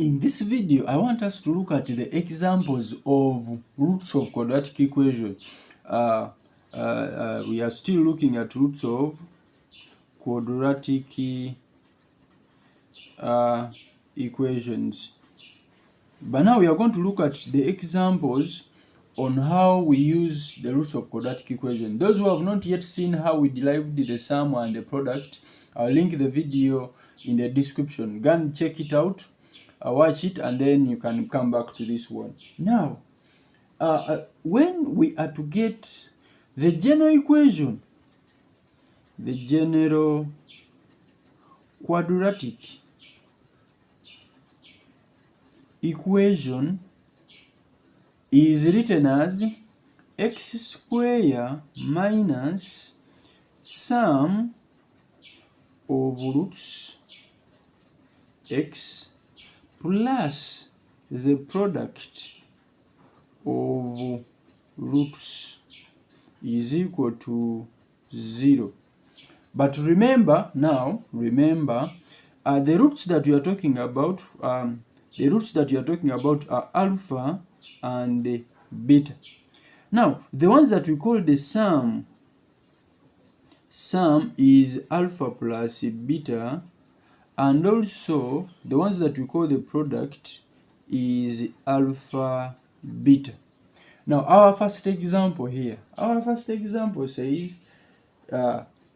In this video, I want us to look at the examples of roots of quadratic equation. We are still looking at roots of quadratic equations. But now we are going to look at the examples on how we use the roots of quadratic equation. Those who have not yet seen how we derived the sum and the product, I'll link the video in the description. Go and check it out. Watch it and then you can come back to this one. Now, when we are to get the general equation, the general quadratic equation is written as x squared minus sum of roots x plus the product of roots is equal to 0. But remember, the roots that we are talking about, are alpha and beta. Now, the ones that we call the sum is alpha plus beta, and also the ones that we call the product is alpha beta. Now, our first example here, says,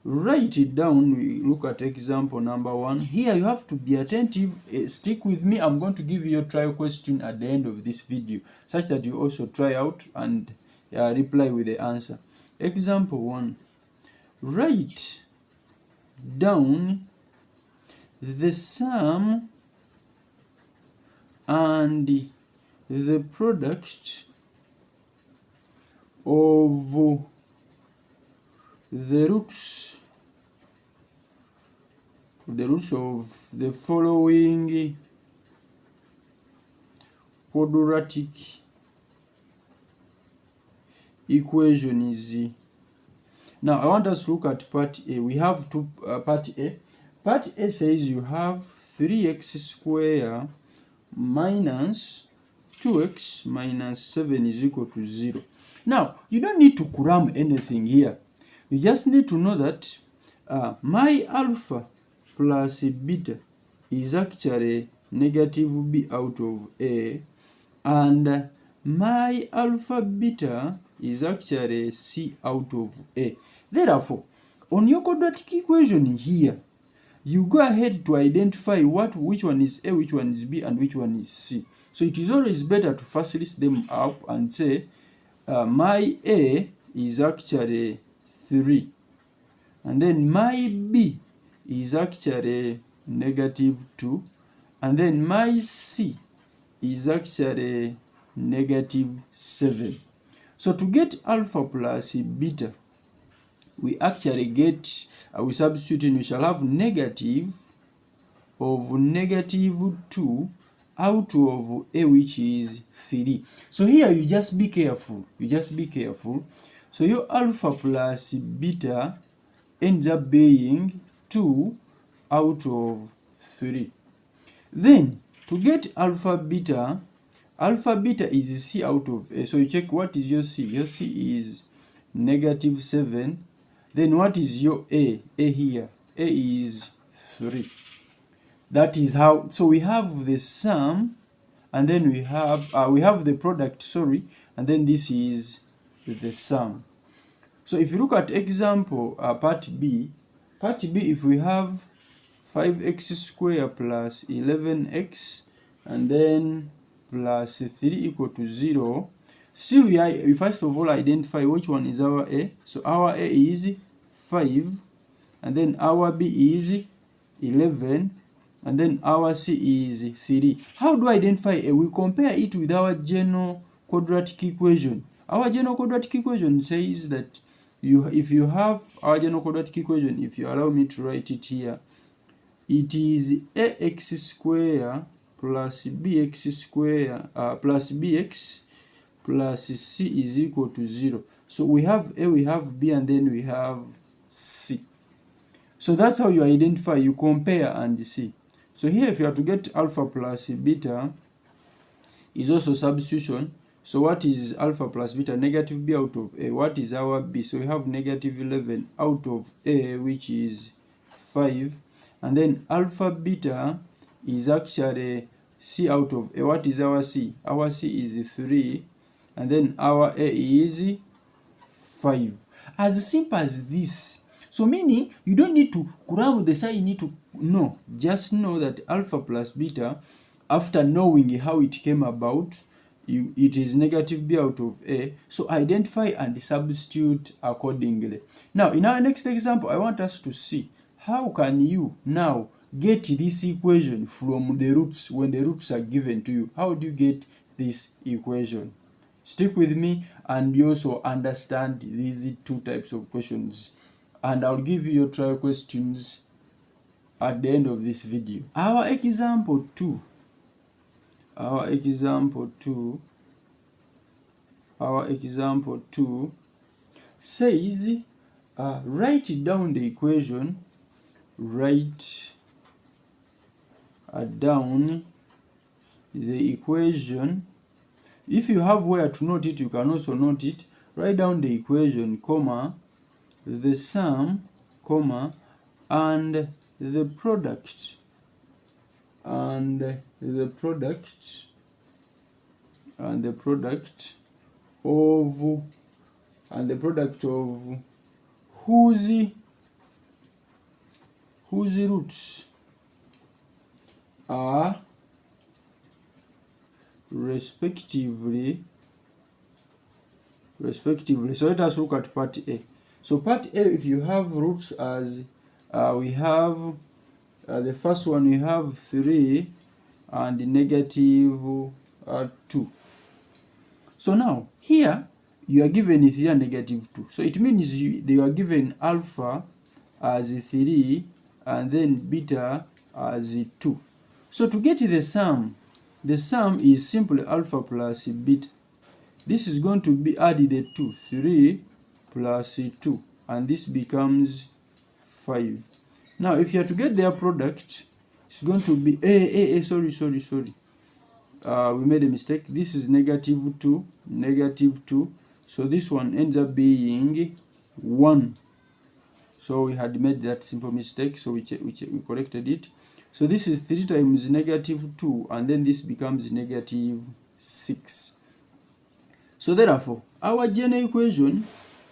write it down. We look at example number 1. Here you have to be attentive. Stick with me. I'm going to give you a trial question at the end of this video, such that you also try out and reply with the answer. Example 1. Write down the sum and the product of the roots of the following quadratic equations. Now I want us to look at part A. We have part A. Part A says you have 3x squared minus 2x minus 7 is equal to 0. Now, you don't need to cram anything here. You just need to know that my alpha plus beta is actually negative b out of A, and my alpha beta is actually c out of A. Therefore, on your quadratic equation here, you go ahead to identify which one is A, which one is B, and which one is C. So it is always better to first list them up and say, my A is actually 3, and then my B is actually negative 2, and then my C is actually negative 7. So to get alpha plus beta, we actually get, we substitute in, we shall have negative of negative 2 out of A, which is 3. So here you just be careful. So your alpha plus beta ends up being 2 out of 3. Then to get alpha beta is C out of A. So you check what is your C. Your C is negative 7. Then what is your A? A here. A is 3. That is how. So we have the sum, and then we have the product, and then this is the sum. So if you look at example part B, if we have 5x squared plus 11x and then plus 3 equal to 0, still we first of all identify which one is our A. So our A is 5, and then our B is 11, and then our C is 3. How do I identify A? We compare it with our general quadratic equation. Our general quadratic equation says that if you have our general quadratic equation, if you allow me to write it here, it is ax squared plus bx squared plus bx plus c is equal to 0. So we have A, we have B, and then we have C. So that's how you identify, you compare and see. So here, if you are to get alpha plus beta, is also substitution. So what is alpha plus beta? Negative b out of a. What is our b? So we have negative 11 out of a, which is 5. And then alpha beta is actually c out of a. What is our c? Our c is 3. And then our a is 5. As simple as this. So meaning, you don't need to grab the sign, you need to know. Just know that alpha plus beta, after knowing how it came about, it is negative b out of a. So identify and substitute accordingly. Now, in our next example, I want us to see how can you now get this equation from the roots when the roots are given to you. How do you get this equation? Stick with me and you also understand these two types of questions. And I'll give you your trial questions at the end of this video. Our example 2 says, write down the equation, If you have where to note it, you can also note it. Write down the equation, comma, the sum, comma, and the product, of whose roots are respectively. So let us look at part A. So part A, if you have roots as we have the first one, we have 3 and negative 2. So now here you are given 3 and negative 2. So it means they are given alpha as 3 and then beta as 2. So to get the sum is simply alpha plus beta. This is going to be added to 3 plus 2, and this becomes 5. Now, if you are to get their product, it's going to be sorry. We made a mistake. This is negative 2. So this one ends up being 1. So we had made that simple mistake, so we corrected it. So this is 3 times negative 2, and then this becomes negative 6. So therefore, our general equation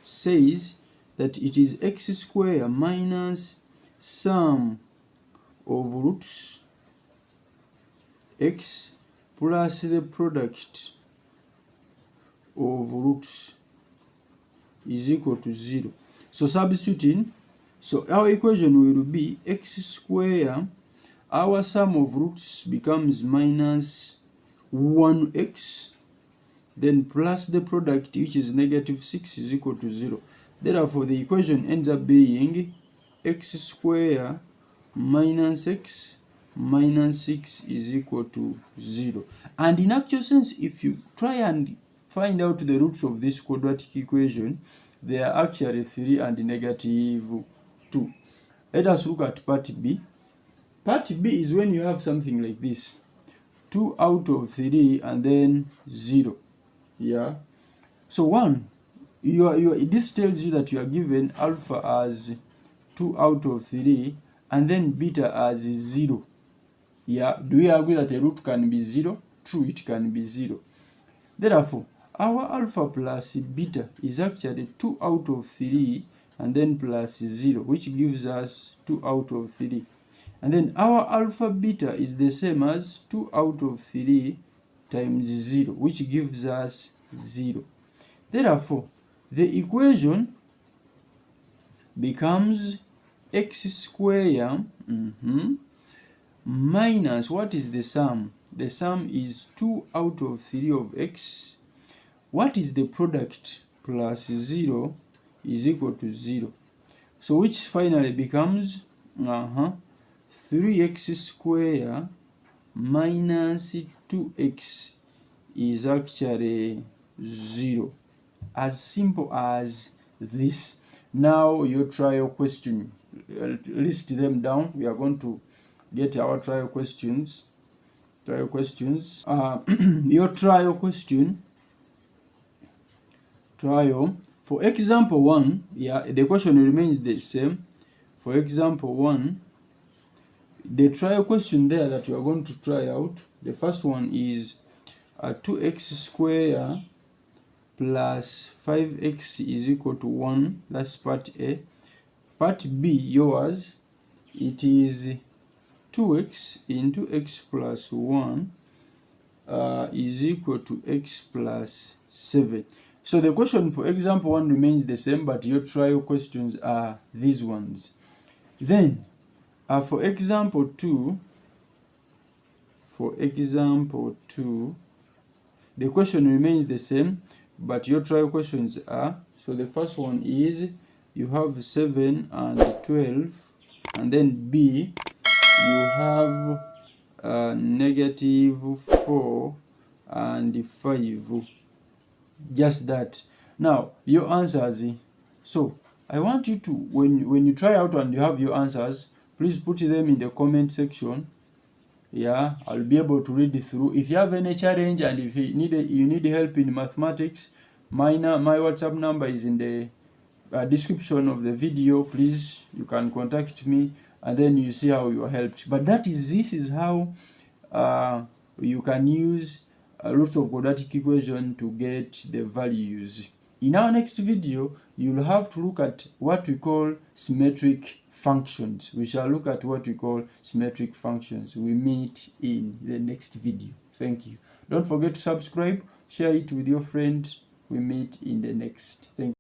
says that it is x squared minus sum of roots x plus the product of roots is equal to 0. So substituting, so our equation will be x squared, our sum of roots becomes minus 1x, then plus the product, which is negative 6, is equal to 0. Therefore, the equation ends up being x squared minus x minus 6 is equal to 0. And in actual sense, if you try and find out the roots of this quadratic equation, they are actually 3 and negative 2. Let us look at part B. Part B is when you have something like this, 2 out of 3 and then 0. Yeah. So 1, this tells you that you are given alpha as 2 out of 3 and then beta as 0. Yeah. Do we agree that a root can be 0? True, it can be 0. Therefore, our alpha plus beta is actually 2 out of 3 and then plus 0, which gives us 2 out of 3. And then our alpha beta is the same as 2 out of 3 times 0, which gives us 0. Therefore, the equation becomes x squared minus, what is the sum? The sum is 2 out of 3 of x. What is the product? Plus 0 is equal to 0. So which finally becomes 3x squared minus 2x is actually 0. As simple as this. Now your trial question, list them down. We are going to get our trial questions. Your trial question, for example 1, the question remains the same. For example 1, the trial question there that you are going to try out, the first one is 2x squared plus 5x is equal to 1. That's part A. Part B, yours, it is 2x into x plus 1 is equal to x plus 7. So the question for example 1 remains the same, but your trial questions are these ones. Then for example 2, the question remains the same, but your trial questions are, so the first one is you have 7 and 12, and then B, you have -4 and 5. Just that. Now your answers. So I want you to, when you try out and you have your answers, please put them in the comment section. I'll be able to read through. If you have any challenge and if you need help in mathematics, my WhatsApp number is in the description of the video. Please, you can contact me, and then you see how you are helped. But this is how you can use roots of quadratic equation to get the values. In our next video, you'll have to look at what we call symmetric functions. We shall look at what we call symmetric functions. We meet in the next video. Thank you. Don't forget to subscribe, share it with your friend. We meet in the next. Thank you.